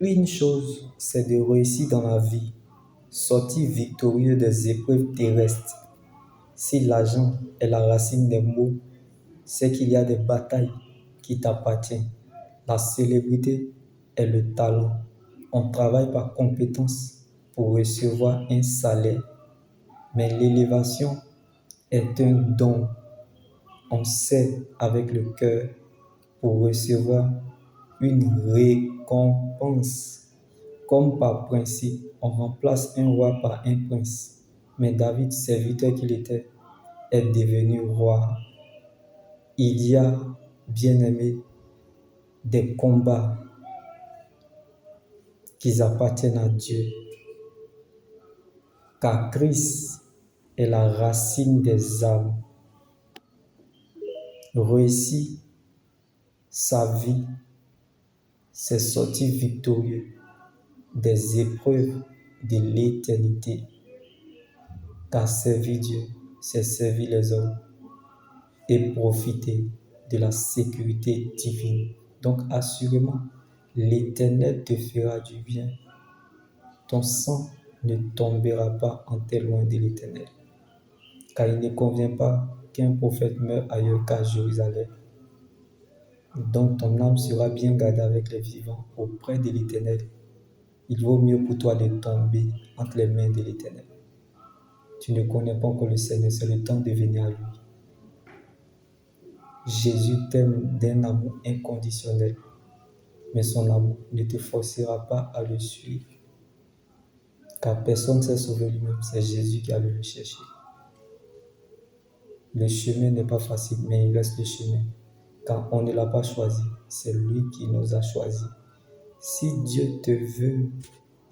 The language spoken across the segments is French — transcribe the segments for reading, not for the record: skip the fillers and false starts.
Une chose, c'est de réussir dans la vie, sortir victorieux des épreuves terrestres. Si l'argent est la racine des maux, c'est qu'il y a des batailles qui t'appartiennent. La célébrité est le talent. On travaille par compétence pour recevoir un salaire, mais l'élévation est un don. On sait avec le cœur pour recevoir une récompense. Comme par principe, on remplace un roi par un prince. Mais David, serviteur qu'il était, est devenu roi. Il y a, bien-aimé, des combats qui appartiennent à Dieu. Car Christ est la racine des âmes. Réussir sa vie, c'est sortir victorieux des épreuves de l'éternité. Car servir Dieu, c'est servir les hommes et profiter de la sécurité divine. Donc assurément, l'Éternel te fera du bien. Ton sang ne tombera pas en t'éloignant de l'Éternel. Car il ne convient pas qu'un prophète meure ailleurs qu'à Jérusalem. Donc ton âme sera bien gardée avec les vivants auprès de l'Éternel. Il vaut mieux pour toi de tomber entre les mains de l'Éternel. Tu ne connais pas encore le Seigneur, c'est le temps de venir à lui. Jésus t'aime d'un amour inconditionnel, mais son amour ne te forcera pas à le suivre. Car personne ne s'est sauvé lui-même, c'est Jésus qui a allé le chercher. Le chemin n'est pas facile, mais il reste le chemin. Car on ne l'a pas choisi, c'est lui qui nous a choisis. Si Dieu te veut,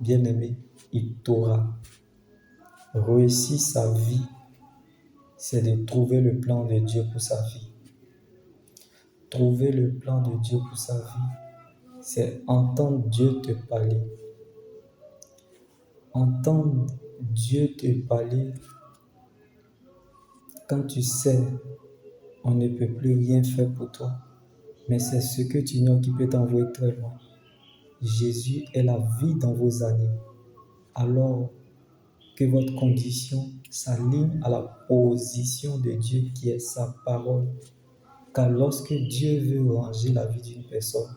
bien-aimé, il t'aura. Réussir sa vie, c'est de trouver le plan de Dieu pour sa vie. Trouver le plan de Dieu pour sa vie, c'est entendre Dieu te parler. Entendre Dieu te parler quand tu sais, on ne peut plus rien faire pour toi, mais c'est ce que tu ignores qui peut t'envoyer très loin. Jésus est la vie dans vos années. Alors que votre condition s'aligne à la position de Dieu qui est sa parole. Car lorsque Dieu veut ranger la vie d'une personne,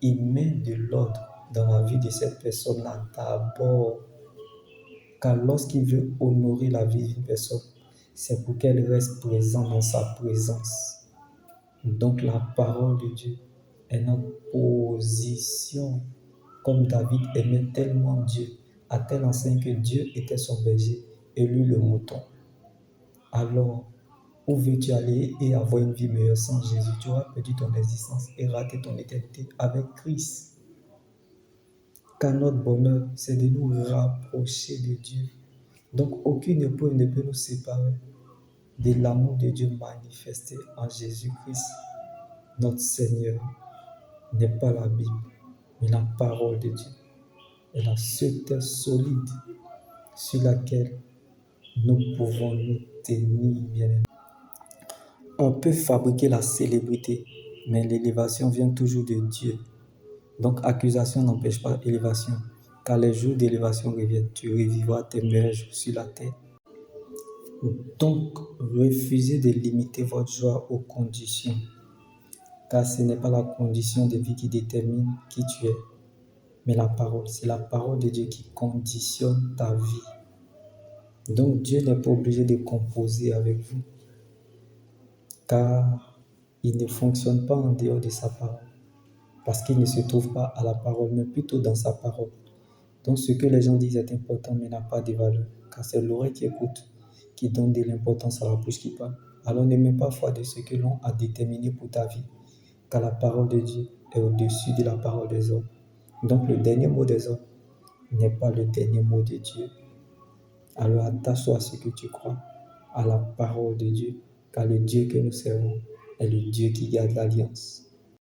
il met de l'ordre dans la vie de cette personne-là d'abord. Car lorsqu'il veut honorer la vie d'une personne, c'est pour qu'elle reste présente dans sa présence. Donc la parole de Dieu est notre position. Comme David aimait tellement Dieu, à telle enseigne que Dieu était son berger et lui le mouton. Alors, où veux-tu aller et avoir une vie meilleure sans Jésus? Tu auras perdu ton existence et raté ton éternité avec Christ. Car notre bonheur, c'est de nous rapprocher de Dieu. Donc, aucune épreuve ne peut nous séparer de l'amour de Dieu manifesté en Jésus-Christ. Notre Seigneur n'est pas la Bible, mais la parole de Dieu. Et la seule terre solide sur laquelle nous pouvons nous tenir, bien-aimés. On peut fabriquer la célébrité, mais l'élévation vient toujours de Dieu. Donc, accusation n'empêche pas élévation. Car les jours d'élévation reviennent, tu revivras tes meilleurs jours sur la terre. Donc, refusez de limiter votre joie aux conditions. Car ce n'est pas la condition de vie qui détermine qui tu es, mais la parole. C'est la parole de Dieu qui conditionne ta vie. Donc, Dieu n'est pas obligé de composer avec vous. Car il ne fonctionne pas en dehors de sa parole. Parce qu'il ne se trouve pas à la parole, mais plutôt dans sa parole. Donc ce que les gens disent est important, mais n'a pas de valeur. Car c'est l'oreille qui écoute, qui donne de l'importance à la bouche qui parle. Alors ne mets pas foi de ce que l'on a déterminé pour ta vie. Car la parole de Dieu est au-dessus de la parole des hommes. Donc le dernier mot des hommes n'est pas le dernier mot de Dieu. Alors attache-toi à ce que tu crois, à la parole de Dieu. Car le Dieu que nous servons est le Dieu qui garde l'alliance.